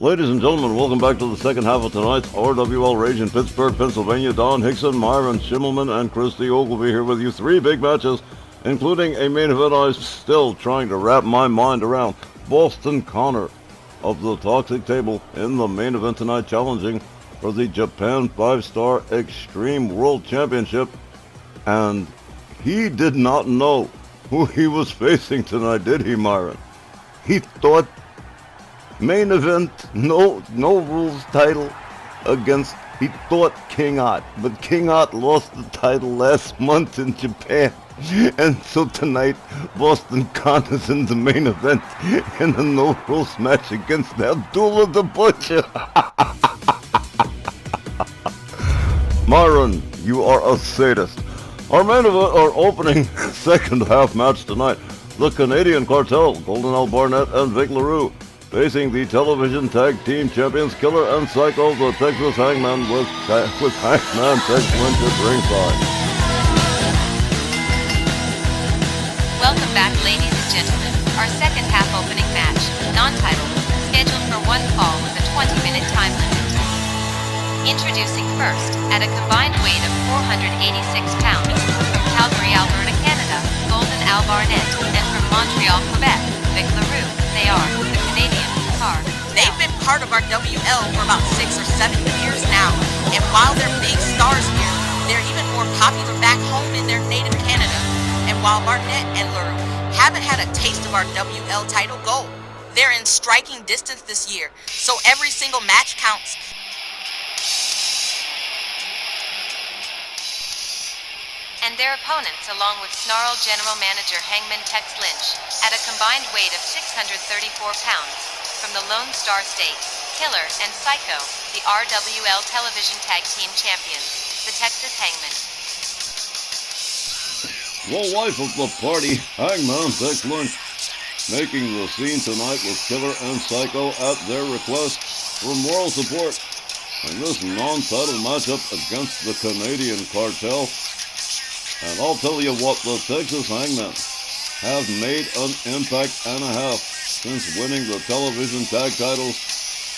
Ladies and gentlemen, welcome back to the second half of tonight's RWL Rage in Pittsburgh, Pennsylvania. Don Hickson, Myron Schimmelman, and Christy Ogilvy here with you. 3 big matches, including a main event I'm still trying to wrap my mind around. Boston Connor of the Toxic Table in the main event tonight, challenging for the Japan 5-Star Extreme World Championship. And he did not know who he was facing tonight, did he, Myron? He thought main event, no rules title against, he thought King Ott, but King Ott lost the title last month in Japan. And so tonight, Boston Connor's in the main event in a no rules match against Abdullah the Butcher. Myron, you are a sadist. Our main event, our opening second half match tonight, the Canadian Cartel, Golden Al Barnett and Vic LaRue, facing the television tag team champions Killer and Psycho, the Texas Hangmen, with Hangman Tex Lynch at ringside. Welcome back, ladies and gentlemen. Our second half opening match, non-title, scheduled for one fall with a 20-minute time limit. Introducing first, at a combined weight of 486 pounds, from Calgary, Alberta, Canada, Golden Al Barnett, and from Montreal, Quebec, Vic LaRue. They are the Canadian Cartel. They've been part of our WL for about 6 or 7 years now, and while they're big stars here, they're even more popular back home in their native Canada. And while Barnett and LaRue haven't had a taste of our WL title gold, they're in striking distance this year, so every single match counts. And their opponents, along with Snarl General Manager Hangmen Tex Lynch, at a combined weight of 634 pounds, from the Lone Star State, Killer and Psycho, the RWL Television Tag Team Champions, the Texas Hangmen. The life of the party, Hangman Tex Lynch, making the scene tonight with Killer and Psycho at their request for moral support in this non-title matchup against the Canadian Cartel. And I'll tell you what, the Texas Hangmen have made an impact and a half since winning the television tag titles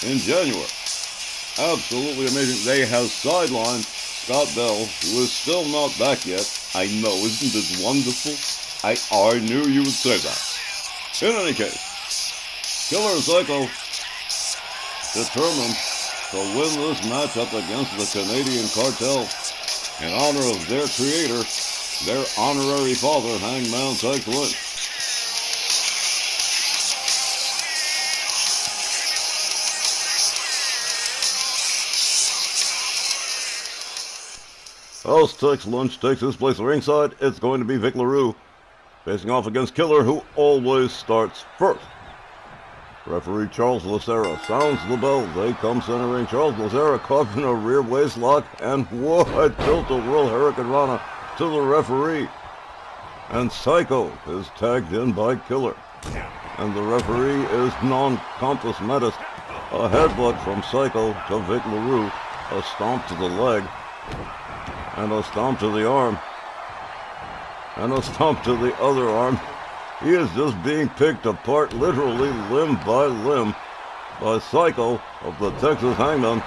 in January. Absolutely amazing. They have sidelined Scott Bell, who is still not back yet. I know, isn't it wonderful? I knew you would say that. In any case, Killer and Psycho determined to win this matchup against the Canadian Cartel in honor of their creator, their honorary father, Hangman Tex Lynch. As Tex Lynch takes his place at ringside, it's going to be Vic LaRue facing off against Killer, who always starts first. Referee Charles Lucera sounds the bell. They come centering. Charles Lucera caught in a rear waist lock, and what a tilt-a-whirl Hurricane Rana to the referee. And Psycho is tagged in by Killer. And the referee is non-compos mentis. A headbutt from Psycho to Vic LaRue, a stomp to the leg, and a stomp to the arm, and a stomp to the other arm. He is just being picked apart, literally limb by limb, by Psycho of the Texas Hangmen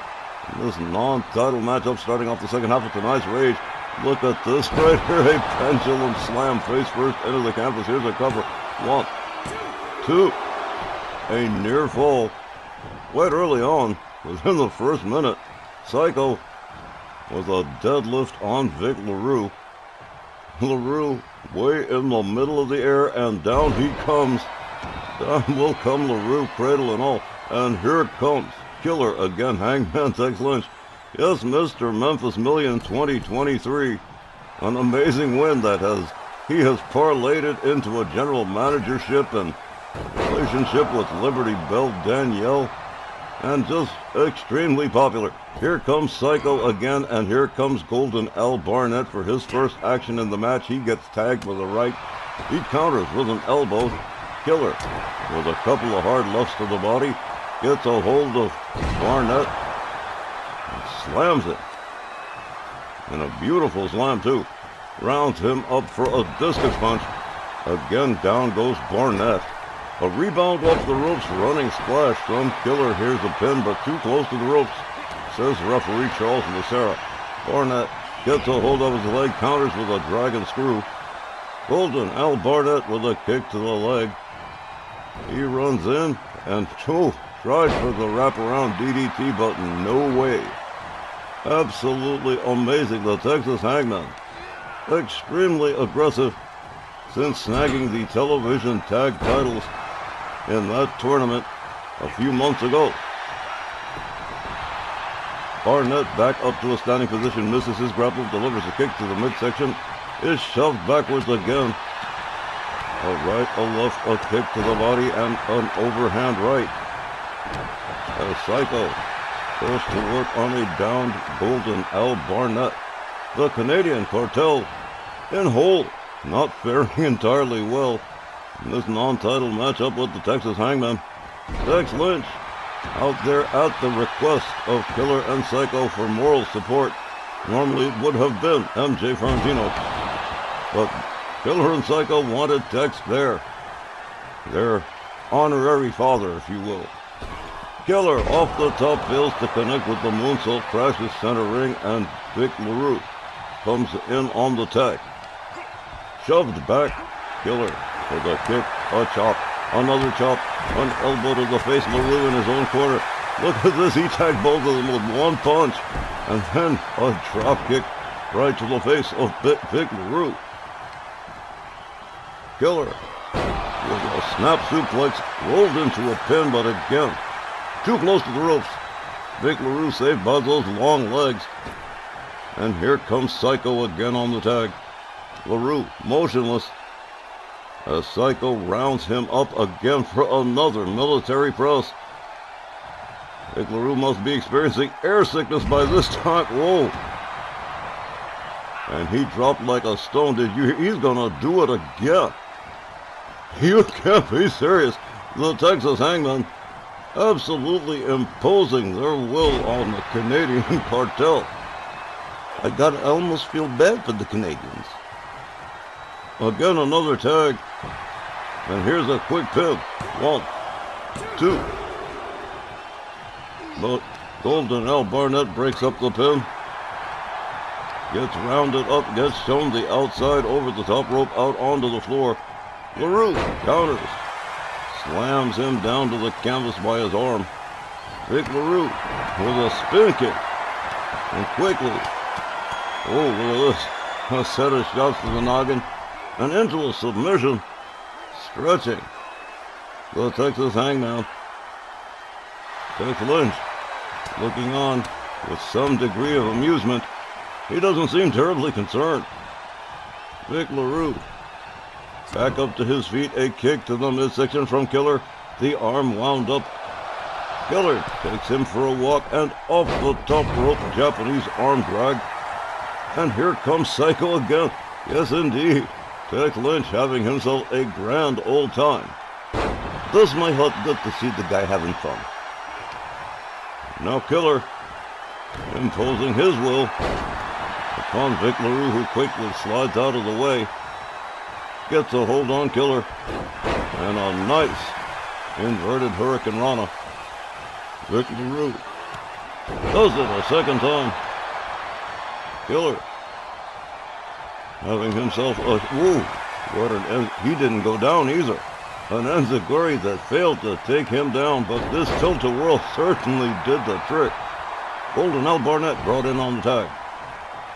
in this non-title matchup starting off the second half of tonight's Rage. Look at this right here, a pendulum slam face first into the canvas. Here's a cover. 1, 2, a near fall. Quite early on, within the first minute, Psycho with a deadlift on Vic LaRue. LaRue way in the middle of the air, and down he comes. Down will come LaRue, cradle and all. And here comes Killer again, Hangman Tex Lynch. Yes, Mr. Memphis Million 2023. An amazing win that he has parlayed it into a general managership and relationship with Liberty Bell Danielle, and just extremely popular. Here comes Psycho again, and here comes Golden Al Barnett for his first action in the match. He gets tagged with a right. He counters with an elbow. Killer, with a couple of hard lefts to the body, gets a hold of Barnett and slams it. And a beautiful slam, too. Rounds him up for a discus punch. Again, down goes Barnett. A rebound off the ropes, running splash from Killer. Here's a pin, but too close to the ropes, says referee Charles Lucera. Barnett gets a hold of his leg, counters with a dragon screw. Golden Al Barnett with a kick to the leg. He runs in and tries for the wraparound DDT, but no way. Absolutely amazing. The Texas Hangman, extremely aggressive since snagging the television tag titles in that tournament a few months ago. Barnett back up to a standing position, misses his grapple, delivers a kick to the midsection, is shoved backwards again. A right, a left, a kick to the body, and an overhand right. As Psycho goes to work on a downed Golden Al Barnett. The Canadian Cartel in hold, not faring entirely well in this non-title matchup with the Texas Hangman. Tex Lynch out there at the request of Killer and Psycho for moral support. Normally it would have been MJ Frangino, but Killer and Psycho wanted Tex there. Their honorary father, if you will. Killer off the top fails to connect with the moonsault, crashes center ring, and Vic LaRue comes in on the tag. Shoved back, Killer with a kick, a chop, another chop, an elbow to the face, LaRue in his own corner. Look at this, he tagged both of them with one punch, and then a drop kick right to the face of Vic LaRue. Killer with a snap suplex, rolled into a pin, but again, too close to the ropes. Vic LaRue saved by those long legs. And here comes Psycho again on the tag. LaRue motionless as Psycho rounds him up again for another military press. Vic LaRue must be experiencing air sickness by this time. Whoa. And he dropped like a stone. Did you hear? He's gonna do it again. You can't be serious. The Texas Hangman absolutely imposing their will on the Canadian Cartel. I almost feel bad for the Canadians. Again, another tag. And here's a quick pin. 1, 2. But Golden Al Barnett breaks up the pin. Gets rounded up, gets shown the outside over the top rope out onto the floor. LaRue counters. Slams him down to the canvas by his arm. Vic LaRue with a spin kick. And quickly, look at this. A set of shots to the noggin and into a submission. Stretching the Texas Hangman. Tex Lynch looking on with some degree of amusement. He doesn't seem terribly concerned. Vic LaRue back up to his feet, a kick to the midsection from Killer. The arm wound up. Killer takes him for a walk and off the top rope, Japanese arm drag. And here comes Psycho again. Yes, indeed. Tex Lynch having himself a grand old time. Does my heart good to see the guy having fun. Now Killer imposing his will upon Vic LaRue, who quickly slides out of the way. Gets a hold on Killer. And a nice inverted Hurricane Rana. Vic LaRue does it a second time. Killer having himself a... Whoa! What an... He didn't go down either. An enziguri that failed to take him down, but this tilt-a-whirl certainly did the trick. Golden Al Barnett brought in on the tag.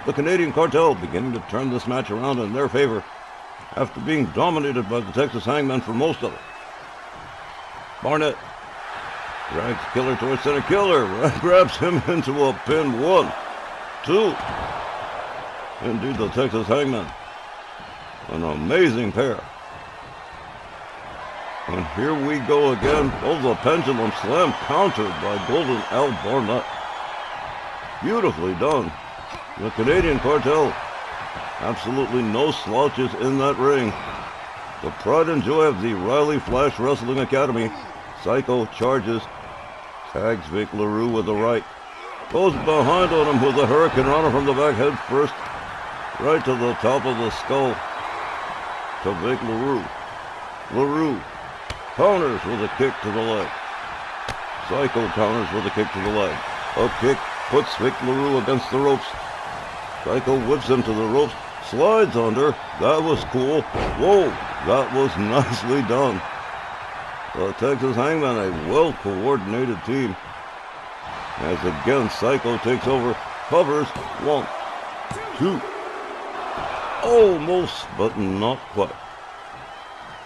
The Canadian Cartel beginning to turn this match around in their favor after being dominated by the Texas Hangman for most of it. Barnett drags Killer towards center. Killer grabs him into a pin. 1, 2. Indeed, the Texas Hangman. An amazing pair. And here we go again. Oh, the pendulum slam countered by Golden Al Barnett. Beautifully done. The Canadian Cartel. Absolutely no slouches in that ring. The pride and joy of the Riley Flash Wrestling Academy. Psycho charges. Tags Vic LaRue with the right. Goes behind on him with a Hurricane Rana from the back head first. Right to the top of the skull. To Vic LaRue. LaRue counters with a kick to the leg. Psycho counters with a kick to the leg. A kick puts Vic LaRue against the ropes. Psycho whips him to the ropes, slides under. That was cool. Whoa, that was nicely done. The Texas Hangmen, a well-coordinated team. As again, Psycho takes over, covers, 1, 2. Almost, but not quite.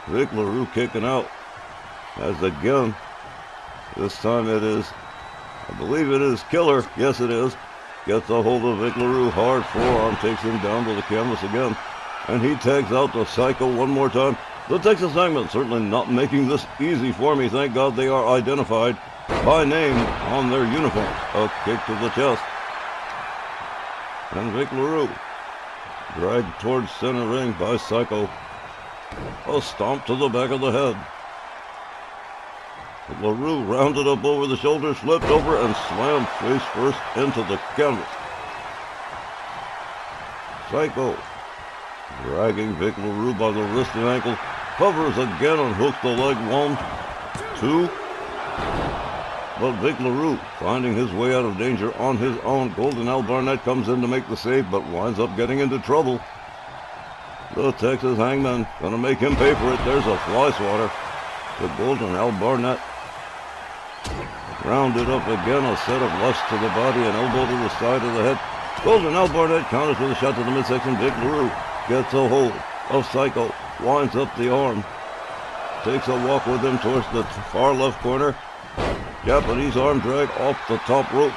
Vic LaRue kicking out. As again, this time it is, I believe it is Killer. Yes, it is. Gets a hold of Vic LaRue, hard forearm, takes him down to the canvas again. And he tags out the Psycho one more time. The Texas Hangmen certainly not making this easy for me. Thank God they are identified by name on their uniforms. A kick to the chest. And Vic LaRue dragged towards center ring by Psycho. A stomp to the back of the head. LaRue rounded up over the shoulders, flipped over, and slammed face first into the canvas. Psycho dragging Vic LaRue by the wrist and ankle, covers again and hooks the leg, 1, 2. But Vic LaRue finding his way out of danger on his own. Golden Al Barnett comes in to make the save, but winds up getting into trouble. The Texas Hangman gonna make him pay for it. There's a fly swatter. The Golden Al Barnett rounded up again, a set of lefts to the body, an elbow to the side of the head. Golden Al Barnett counters with a shot to the midsection. Vic LaRue gets a hold of Psycho, winds up the arm, takes a walk with him towards the far left corner. Japanese arm drag off the top rope.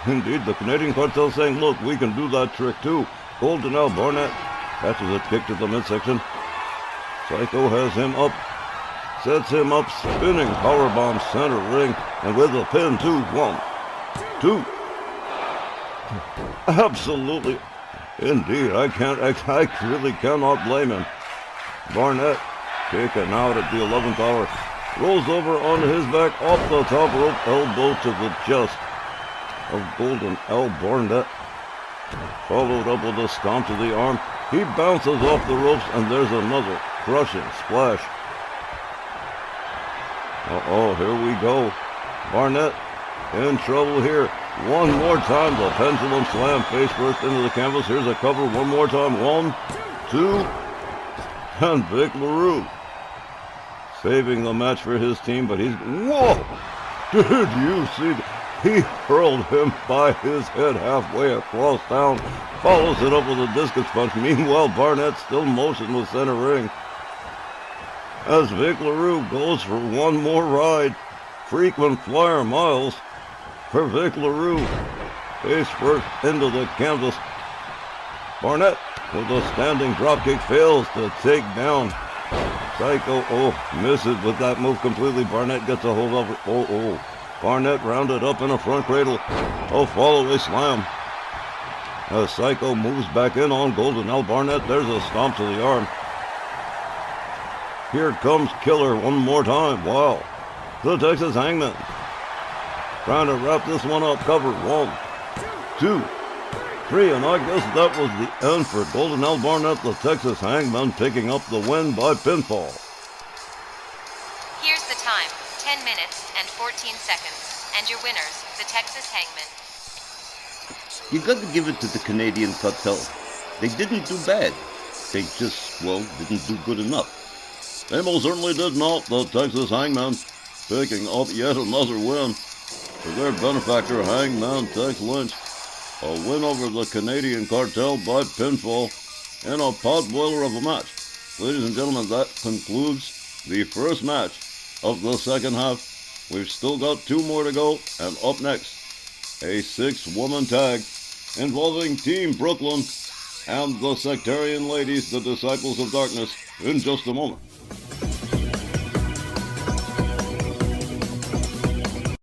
Indeed, the Canadian Cartel saying, look, we can do that trick too. Golden Al Barnett catches a kick to the midsection. Psycho has him up, sets him up, spinning powerbomb center ring, and with a pin, 2, 1, 2. Absolutely, indeed, I really cannot blame him. Barnett kicking out at the 11th hour, rolls over onto his back, off the top rope, elbow to the chest of Golden Al Barnett, followed up with a stomp to the arm. He bounces off the ropes, and there's another crushing splash. Uh-oh, here we go. Barnett in trouble here. One more time, the pendulum slam face first into the canvas. Here's a cover one more time. 1, 2, and Vic LaRue saving the match for his team, but he's... Whoa! Did you see that? He hurled him by his head halfway across town, follows it up with a discus punch. Meanwhile, Barnett still motionless center ring. As Vic LaRue goes for one more ride, frequent flyer miles for Vic LaRue. Face first into the canvas. Barnett with a standing dropkick fails to take down Psycho. Oh, misses with that move completely. Barnett gets a hold of it. Oh. Barnett rounded up in a front cradle. A follow-away slam. As Psycho moves back in on Golden Al Barnett, there's a stomp to the arm. Here comes Killer one more time. Wow. The Texas Hangman trying to wrap this one up. Cover. 1, 2, 3. And I guess that was the end for Golden Al Barnett. The Texas Hangman picking up the win by pinfall. Here's the time. 10 minutes and 14 seconds. And your winners, the Texas Hangmen. You got to give it to the Canadian Cartel. They didn't do bad. They just, didn't do good enough. They most certainly did not. The Texas Hangman picking up yet another win for their benefactor, Hangman Tex Lynch. A win over the Canadian Cartel by pinfall in a potboiler of a match. Ladies and gentlemen, that concludes the first match of the second half. We've still got 2 more to go, and up next, a 6-woman tag involving Team Brooklyn and the Sectarian Ladies, the Disciples of Darkness, in just a moment.